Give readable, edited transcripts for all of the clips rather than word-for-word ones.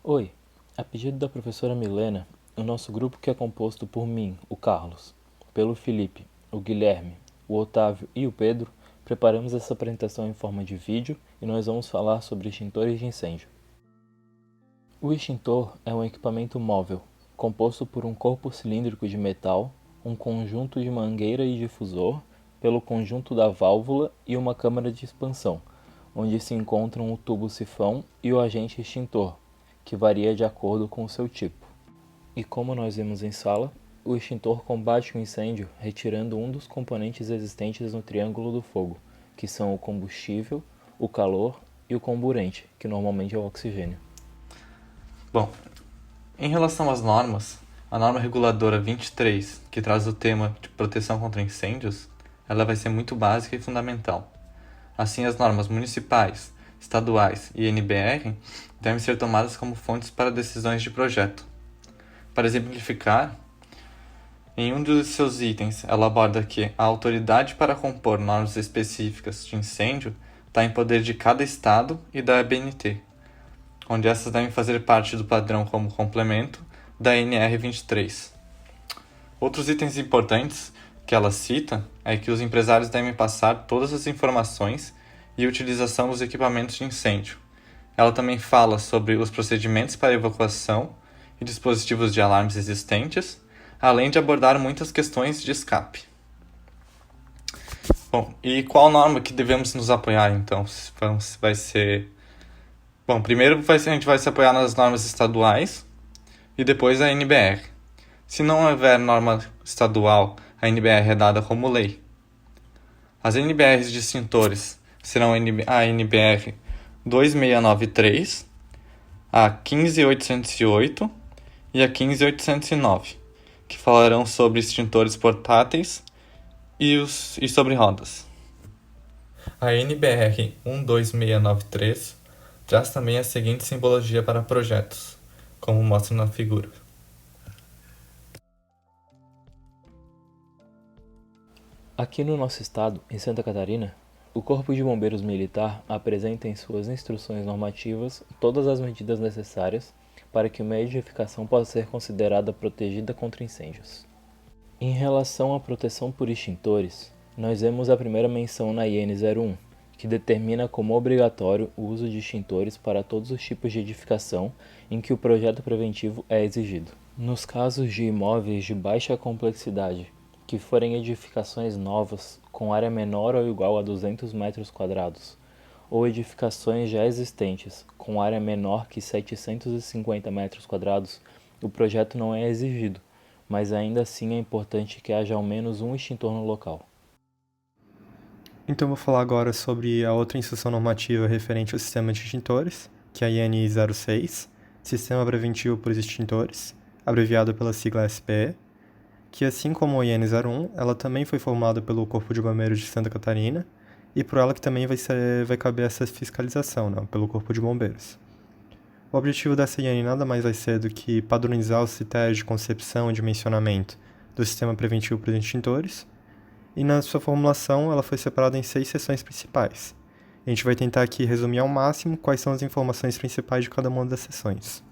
Oi, a pedido da professora Milena, o nosso grupo que é composto por mim, o Carlos, pelo Felipe, o Guilherme, o Otávio e o Pedro, preparamos essa apresentação em forma de vídeo e nós vamos falar sobre extintores de incêndio. O extintor é um equipamento móvel, composto por um corpo cilíndrico de metal, um conjunto de mangueira e difusor, pelo conjunto da válvula e uma câmara de expansão, onde se encontram o tubo-sifão e o agente extintor, que varia de acordo com o seu tipo. E como nós vimos em sala, o extintor combate o incêndio retirando um dos componentes existentes no triângulo do fogo, que são o combustível, o calor e o comburente, que normalmente é o oxigênio. Bom, em relação às normas, a norma reguladora 23, que traz o tema de proteção contra incêndios, ela vai ser muito básica e fundamental. Assim, as normas municipais, estaduais e NBR devem ser tomadas como fontes para decisões de projeto. Para exemplificar, em um dos seus itens, ela aborda que a autoridade para compor normas específicas de incêndio está em poder de cada estado e da ABNT, onde essas devem fazer parte do padrão como complemento da NR23. Outros itens importantes que ela cita é que os empresários devem passar todas as informações e utilização dos equipamentos de incêndio. Ela também fala sobre os procedimentos para evacuação e dispositivos de alarmes existentes, além de abordar muitas questões de escape. Bom, e qual norma que devemos nos apoiar, então? Vai ser... Bom, primeiro a gente vai se apoiar nas normas estaduais e depois a NBR. Se não houver norma estadual, a NBR é dada como lei. As NBRs de extintores serão a NBR 2693, a 15808 e a 15809, que falarão sobre extintores portáteis e sobre rodas. A NBR 12693 traz também a seguinte simbologia para projetos, como mostra na figura. Aqui no nosso estado, em Santa Catarina, o Corpo de Bombeiros Militar apresenta em suas instruções normativas todas as medidas necessárias para que uma edificação possa ser considerada protegida contra incêndios. Em relação à proteção por extintores, nós vemos a primeira menção na IN 01, que determina como obrigatório o uso de extintores para todos os tipos de edificação em que o projeto preventivo é exigido. Nos casos de imóveis de baixa complexidade, que forem edificações novas com área menor ou igual a 200 metros quadrados, ou edificações já existentes com área menor que 750 metros quadrados, o projeto não é exigido, mas ainda assim é importante que haja ao menos um extintor no local. Então vou falar agora sobre a outra instrução normativa referente ao sistema de extintores, que é a IN 06, Sistema Preventivo por Extintores, abreviado pela sigla SPE, que assim como a IN 01, ela também foi formada pelo Corpo de Bombeiros de Santa Catarina e por ela que também vai caber essa fiscalização, né, pelo Corpo de Bombeiros. O objetivo dessa IN nada mais vai ser do que padronizar os critérios de concepção e dimensionamento do sistema preventivo para os extintores, e na sua formulação ela foi separada em 6 seções principais. A gente vai tentar aqui resumir ao máximo quais são as informações principais de cada uma das seções.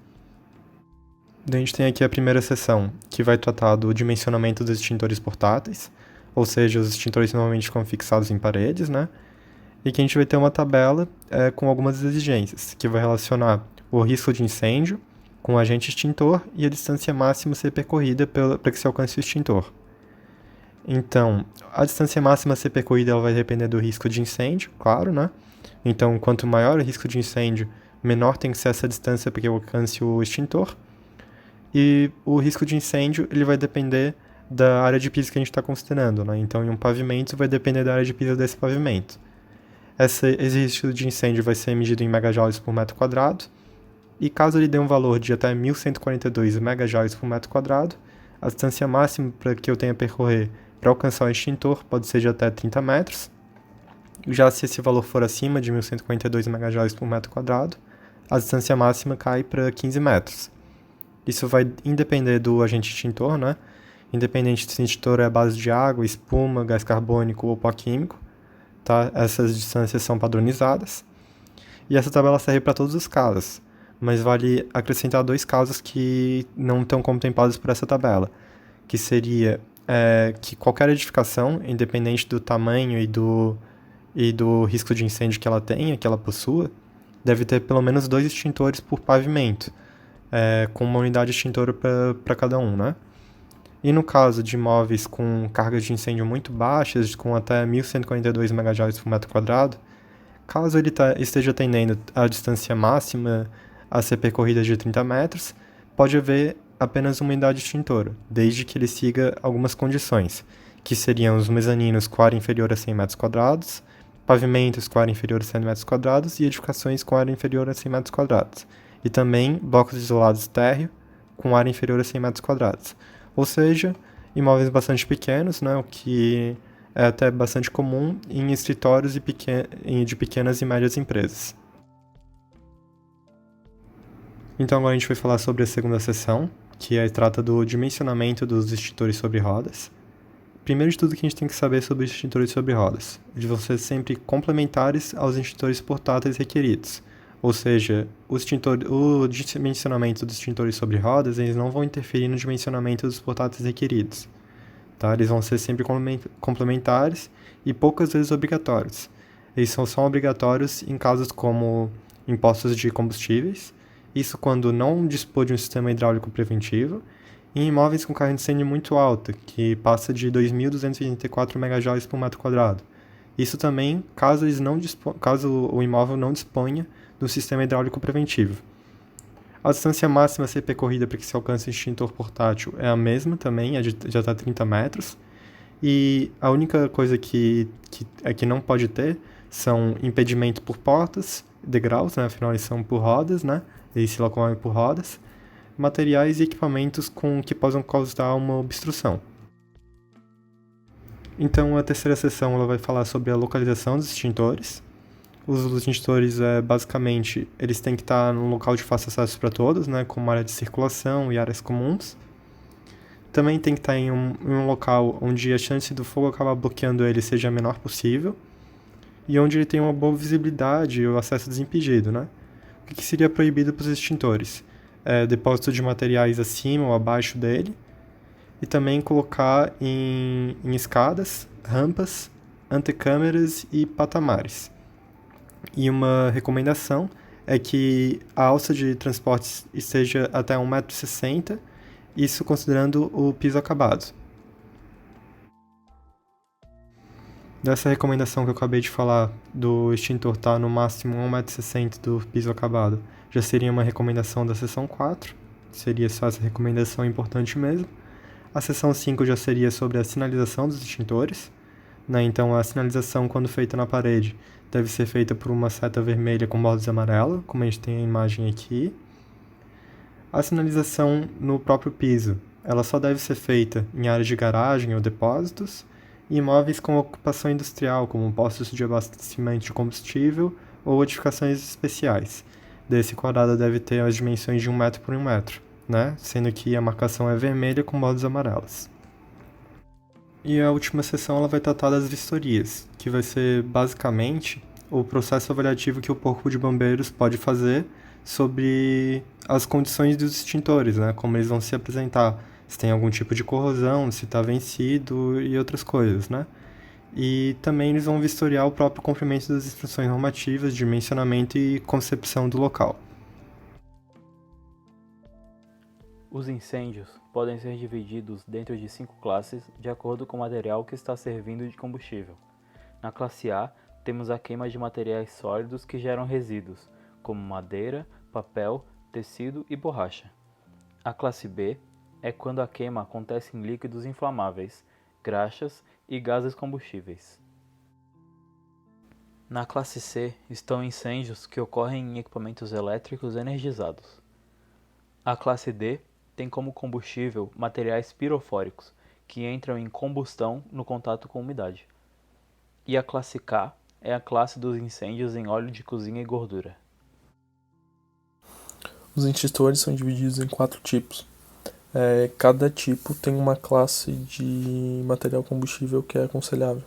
A gente tem aqui a primeira seção, que vai tratar do dimensionamento dos extintores portáteis, ou seja, os extintores normalmente ficam fixados em paredes, né? E que a gente vai ter uma tabela com algumas exigências, que vai relacionar o risco de incêndio com o agente extintor e a distância máxima a ser percorrida para que se alcance o extintor. Então, a distância máxima a ser percorrida ela vai depender do risco de incêndio, claro, né? Então, quanto maior o risco de incêndio, menor tem que ser essa distância para que alcance o extintor. E o risco de incêndio ele vai depender da área de piso que a gente está considerando, né? Então, em um pavimento, vai depender da área de piso desse pavimento. Esse risco de incêndio vai ser medido em megajoules por metro quadrado, e caso ele dê um valor de até 1.142 megajoules por metro quadrado, a distância máxima para que eu tenha a percorrer para alcançar o extintor pode ser de até 30 metros. Já se esse valor for acima de 1.142 megajoules por metro quadrado, a distância máxima cai para 15 metros. Isso vai independer do agente extintor, né? Independente se o extintor é à base de água, espuma, gás carbônico ou pó químico, tá? Essas distâncias são padronizadas. E essa tabela serve para todos os casos. mas vale acrescentar dois casos que não estão contemplados por essa tabela, que seria que qualquer edificação, independente do tamanho e do risco de incêndio que ela tenha, que ela possua, deve ter pelo menos 2 extintores por pavimento, com uma unidade extintora para cada um, né? E no caso de imóveis com cargas de incêndio muito baixas, com até 1.142 MJ por metro quadrado, caso ele esteja atendendo a distância máxima a ser percorrida de 30 metros, pode haver apenas uma unidade extintora, desde que ele siga algumas condições, que seriam os mezaninos com área inferior a 100 metros quadrados, pavimentos com área inferior a 100 metros quadrados e edificações com área inferior a 100 metros quadrados, e também blocos isolados térreo com área inferior a 100 metros quadrados. Ou seja, imóveis bastante pequenos, né, o que é até bastante comum em escritórios de pequenas e médias empresas. Então agora a gente vai falar sobre a segunda seção, que trata do dimensionamento dos extintores sobre rodas. Primeiro de tudo que a gente tem que saber sobre os extintores sobre rodas. Eles vão ser sempre complementares aos extintores portáteis requeridos. Ou seja, o dimensionamento dos extintores sobre rodas eles não vão interferir no dimensionamento dos portáteis requeridos. Tá? Eles vão ser sempre complementares e poucas vezes obrigatórios. Eles são obrigatórios em casos como em postos de combustíveis, isso quando não dispor de um sistema hidráulico preventivo, e em imóveis com carga de incêndio muito alta, que passa de 2.284 MJ por metro quadrado. Isso também caso o imóvel não disponha do sistema hidráulico preventivo. A distância máxima a ser percorrida para que se alcance o extintor portátil é a mesma também, é de até 30 metros. E a única coisa que não pode ter são impedimento por portas, degraus, né? Afinal eles são por rodas, né? Eles se locomovem por rodas, materiais e equipamentos que possam causar uma obstrução. Então a terceira seção ela vai falar sobre a localização dos extintores. Os extintores, basicamente, eles têm que estar num local de fácil acesso para todos, né, como área de circulação e áreas comuns. Também tem que estar em um local onde a chance do fogo acabar bloqueando ele seja a menor possível e onde ele tem uma boa visibilidade e o acesso desimpedido, né? O que seria proibido para os extintores? Depósito de materiais acima ou abaixo dele e também colocar em escadas, rampas, antecâmeras e patamares. E uma recomendação é que a alça de transportes esteja até 1,60 m, isso considerando o piso acabado. Dessa recomendação que eu acabei de falar, do extintor estar no máximo 1,60 m do piso acabado, já seria uma recomendação da seção 4, seria só essa recomendação importante mesmo. A seção 5 já seria sobre a sinalização dos extintores, né? Então a sinalização, quando feita na parede, deve ser feita por uma seta vermelha com bordas amarela, como a gente tem a imagem aqui. A sinalização no próprio piso, ela só deve ser feita em áreas de garagem ou depósitos, e imóveis com ocupação industrial, como postos de abastecimento de combustível ou edificações especiais. Desse quadrado deve ter as dimensões de 1 metro por 1 metro, né? Sendo que a marcação é vermelha com bordas amarelas. E a última seção ela vai tratar das vistorias, que vai ser basicamente o processo avaliativo que o Corpo de Bombeiros pode fazer sobre as condições dos extintores, né? Como eles vão se apresentar, se tem algum tipo de corrosão, se está vencido e outras coisas, né? E também eles vão vistoriar o próprio cumprimento das instruções normativas, dimensionamento e concepção do local. Os incêndios podem ser divididos dentro de 5 classes de acordo com o material que está servindo de combustível. Na classe A, temos a queima de materiais sólidos que geram resíduos, como madeira, papel, tecido e borracha. A classe B é quando a queima acontece em líquidos inflamáveis, graxas e gases combustíveis. Na classe C estão incêndios que ocorrem em equipamentos elétricos energizados. A classe D tem como combustível materiais pirofóricos, que entram em combustão no contato com umidade. E a classe K é a classe dos incêndios em óleo de cozinha e gordura. Os extintores são divididos em 4 tipos. Cada tipo tem uma classe de material combustível que é aconselhável.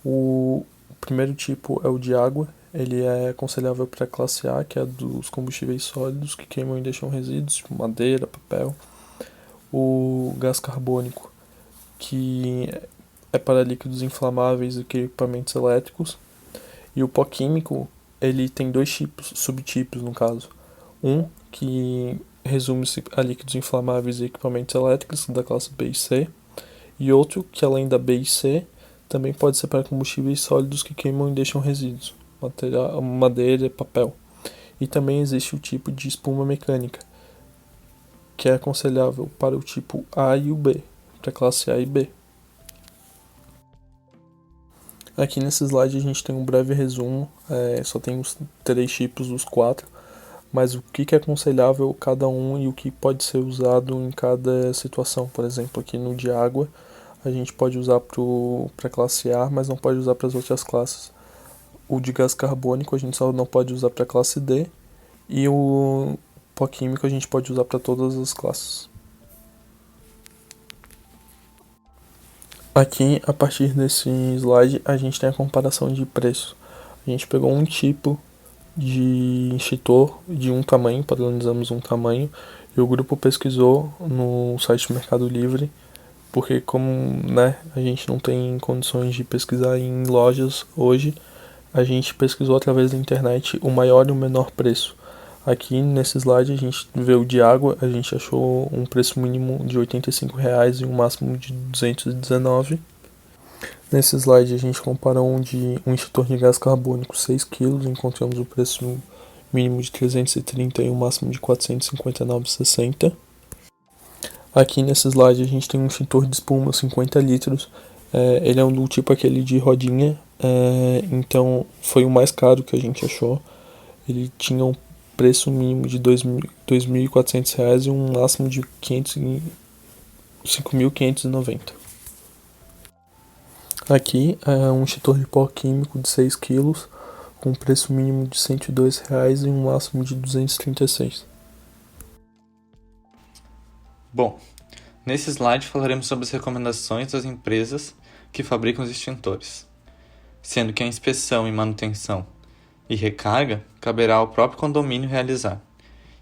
O primeiro tipo é o de água, ele é aconselhável para a classe A, que é a dos combustíveis sólidos que queimam e deixam resíduos, tipo madeira, papel. O gás carbônico, que é para líquidos inflamáveis e equipamentos elétricos. E o pó químico, ele tem dois tipos, subtipos no caso. Um que resume-se a líquidos inflamáveis e equipamentos elétricos, da classe B e C. E outro que, além da B e C, também pode ser para combustíveis sólidos que queimam e deixam resíduos, madeira, papel. E também existe o tipo de espuma mecânica, que é aconselhável para o tipo A e o B, para a classe A e B. Aqui nesse slide a gente tem um breve resumo, só tem os 3 tipos dos 4, mas o que é aconselhável cada um e o que pode ser usado em cada situação. Por exemplo, aqui no de água, a gente pode usar para a classe A, mas não pode usar para as outras classes. O de gás carbônico a gente só não pode usar para a classe D, e o pó químico a gente pode usar para todas as classes. Aqui, a partir desse slide, a gente tem a comparação de preço. A gente pegou um tipo de extintor de um tamanho, padronizamos um tamanho, e o grupo pesquisou no site Mercado Livre, porque como a gente não tem condições de pesquisar em lojas hoje, a gente pesquisou através da internet o maior e o menor preço. Aqui nesse slide a gente vê o de água, a gente achou um preço mínimo de R$ 85 e um máximo de 219. Nesse slide a gente compara um extintor de gás carbônico 6 kg, encontramos o preço mínimo de 330 e um máximo de 459,60. Aqui nesse slide a gente tem um extintor de espuma 50 litros, ele é do tipo aquele de rodinha, então foi o mais caro que a gente achou. Ele tinha um preço mínimo de R$ 2.400 e um máximo de 5.590. Aqui é um extintor de pó químico de 6 kg, com preço mínimo de R$ 102 e um máximo de 236. Bom, nesse slide falaremos sobre as recomendações das empresas que fabricam os extintores, sendo que a inspeção e manutenção e recarga caberá ao próprio condomínio realizar,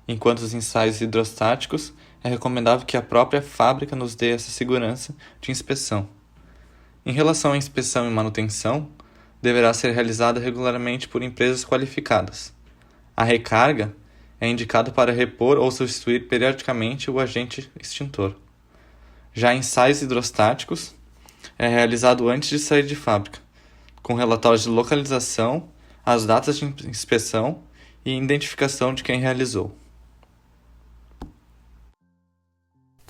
enquanto os ensaios hidrostáticos é recomendável que a própria fábrica nos dê essa segurança de inspeção. Em relação à inspeção e manutenção, deverá ser realizada regularmente por empresas qualificadas. A recarga é indicada para repor ou substituir periodicamente o agente extintor. Já ensaios hidrostáticos é realizado antes de sair de fábrica, com relatórios de localização, as datas de inspeção e identificação de quem realizou.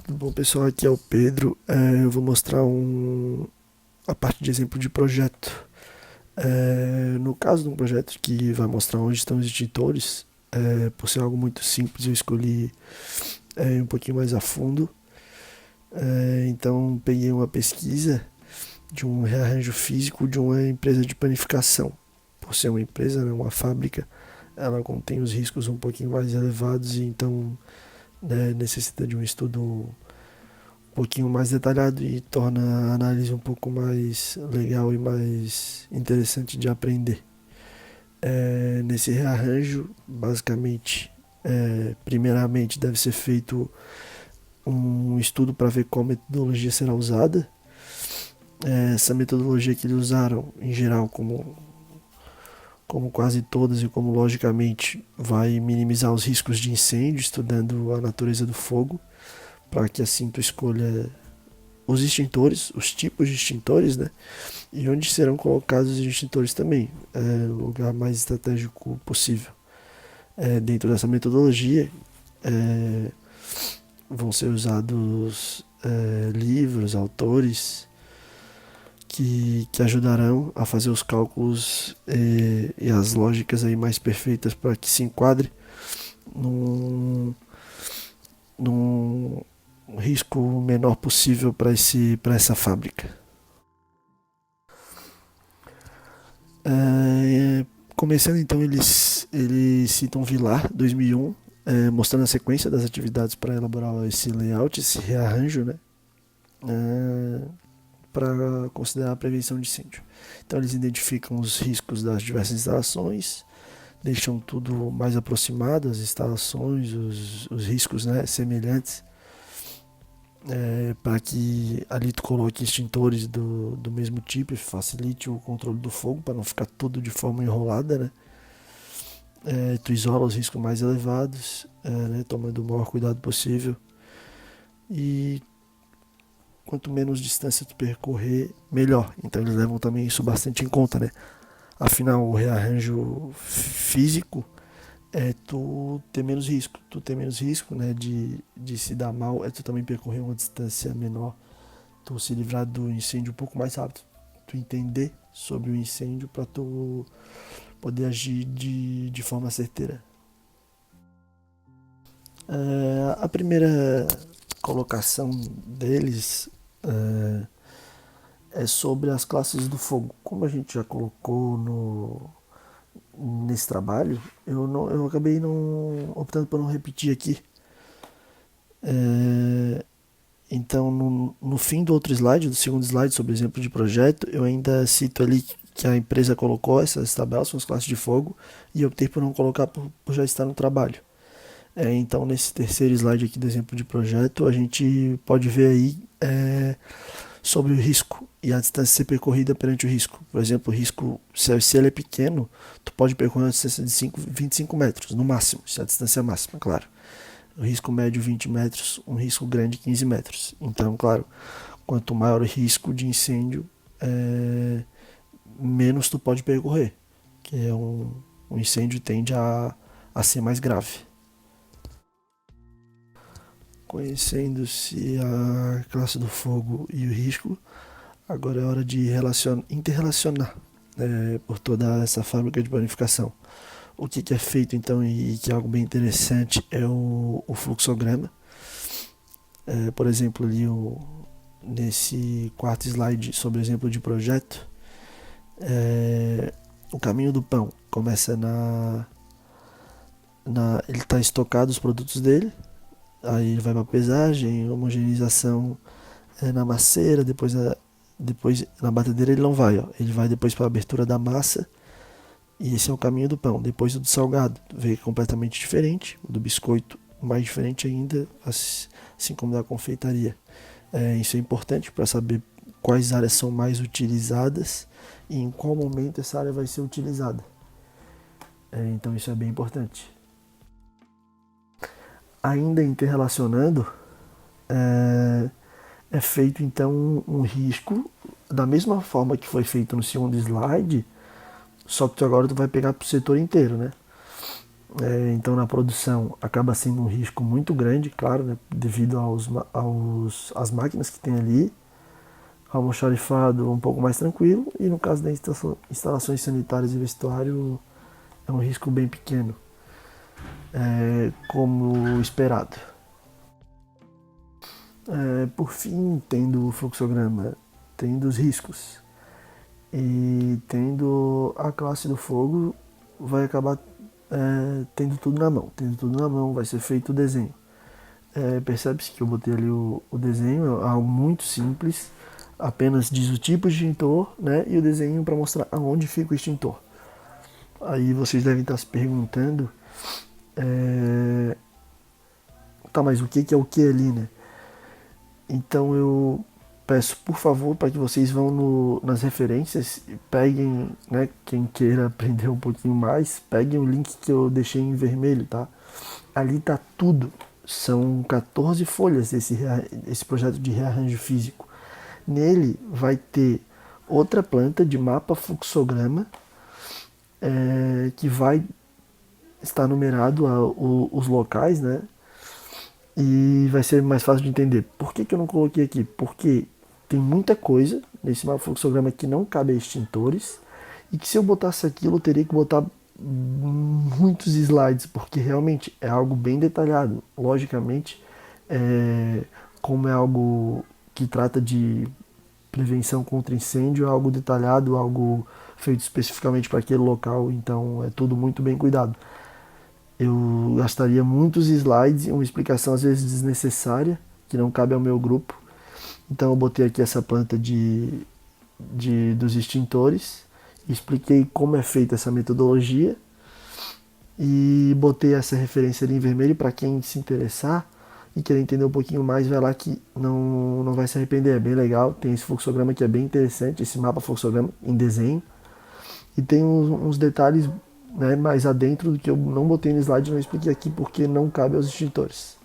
Bom, pessoal, aqui é o Pedro. Eu vou mostrar a parte de exemplo de projeto. No caso de um projeto que vai mostrar onde estão os extintores, por ser algo muito simples, eu escolhi um pouquinho mais a fundo. Então, peguei uma pesquisa de um rearranjo físico de uma empresa de panificação. Por ser uma empresa, uma fábrica, ela contém os riscos um pouquinho mais elevados, e então necessita de um estudo um pouquinho mais detalhado e torna a análise um pouco mais legal e mais interessante de aprender. Nesse rearranjo, basicamente, primeiramente deve ser feito um estudo para ver qual metodologia será usada. Essa metodologia que eles usaram, em geral, como quase todas e como logicamente vai minimizar os riscos de incêndio, estudando a natureza do fogo, para que assim tu escolha os extintores, os tipos de extintores, e onde serão colocados os extintores também, o lugar mais estratégico possível. Dentro dessa metodologia vão ser usados livros, autores que ajudarão a fazer os cálculos e as lógicas aí mais perfeitas para que se enquadre num risco menor possível para essa fábrica. Começando então, eles citam Vilar 2001, mostrando a sequência das atividades para elaborar esse layout, esse rearranjo, para considerar a prevenção de incêndio. Então eles identificam os riscos das diversas instalações, deixam tudo mais aproximado, as instalações, os riscos, né, semelhantes, para que ali tu coloque extintores do mesmo tipo e facilite o controle do fogo, para não ficar tudo de forma enrolada, né? Tu isola os riscos mais elevados, né, tomando o maior cuidado possível, e quanto menos distância tu percorrer, melhor. Então eles levam também isso bastante em conta, né? Afinal, o rearranjo físico é tu ter menos risco. Tu ter menos risco, né, de se dar mal, é tu também percorrer uma distância menor, tu se livrar do incêndio um pouco mais rápido. Tu entender sobre o incêndio para tu poder agir de forma certeira. A primeira colocação deles é sobre as classes do fogo. Como a gente já colocou nesse trabalho, eu acabei optando por não repetir aqui. Então, no fim do outro slide, do segundo slide, sobre o exemplo de projeto, eu ainda cito ali que a empresa colocou essas tabelas, são as classes de fogo, e eu optei por não colocar por já estar no trabalho. Então, nesse terceiro slide aqui do exemplo de projeto, a gente pode ver aí sobre o risco e a distância a ser percorrida perante o risco. Por exemplo, o risco, se ele é pequeno, tu pode percorrer uma distância de 25 metros, no máximo, se é a distância máxima, claro. O risco médio 20 metros, um risco grande 15 metros. Então, claro, quanto maior o risco de incêndio, menos tu pode percorrer, que um incêndio tende a ser mais grave. Conhecendo-se a classe do fogo e o risco, agora é hora de interrelacionar por toda essa fábrica de panificação. O que é feito então, e que é algo bem interessante, é o fluxograma. Por exemplo, ali nesse quarto slide sobre o exemplo de projeto, o caminho do pão começa ele está estocado os produtos dele, aí ele vai para pesagem, homogeneização na maceira, depois na batedeira ele não vai, ele vai depois para a abertura da massa, e esse é o caminho do pão. Depois o do salgado veio completamente diferente, o do biscoito mais diferente ainda, assim como da confeitaria. Isso é importante para saber quais áreas são mais utilizadas e em qual momento essa área vai ser utilizada. Então isso é bem importante. Ainda interrelacionando, é feito então um risco da mesma forma que foi feito no segundo slide, só que agora tu vai pegar para o setor inteiro, né? Então na produção acaba sendo um risco muito grande, claro, né? Devido às máquinas que tem ali, almoxarifado um pouco mais tranquilo, e no caso das instalações sanitárias e vestuário é um risco bem pequeno, como esperado. Por fim, tendo o fluxograma, tendo os riscos e tendo a classe do fogo, vai acabar tendo tudo na mão. Tendo tudo na mão, vai ser feito o desenho. Percebe-se que eu botei ali o desenho, é algo muito simples, apenas diz o tipo de extintor, né, e o desenho para mostrar aonde fica o extintor. Aí vocês devem estar se perguntando, mas o que é o que ali, né? Então eu peço, por favor, para que vocês vão nas referências e peguem, né, quem queira aprender um pouquinho mais, peguem o link que eu deixei em vermelho, tá? Ali tá tudo. São 14 folhas esse projeto de rearranjo físico. Nele vai ter outra planta de mapa fluxograma, que vai estar numerado os locais, né? E vai ser mais fácil de entender. Por que eu não coloquei aqui? Porque tem muita coisa nesse mapa fluxograma que não cabe a extintores, e que se eu botasse aquilo eu teria que botar muitos slides, porque realmente é algo bem detalhado. Logicamente, como é algo que trata de prevenção contra incêndio, é algo detalhado, algo feito especificamente para aquele local, então é tudo muito bem cuidado. Eu gastaria muitos slides, uma explicação às vezes desnecessária, que não cabe ao meu grupo, Então eu botei aqui essa planta dos extintores, expliquei como é feita essa metodologia e botei essa referência ali em vermelho para quem se interessar e querer entender um pouquinho mais, vai lá que não vai se arrepender, é bem legal. Tem esse fluxograma que é bem interessante, esse mapa fluxograma em desenho, e tem uns detalhes, né, mais adentro do que eu não botei no slide, não expliquei aqui porque não cabe aos extintores.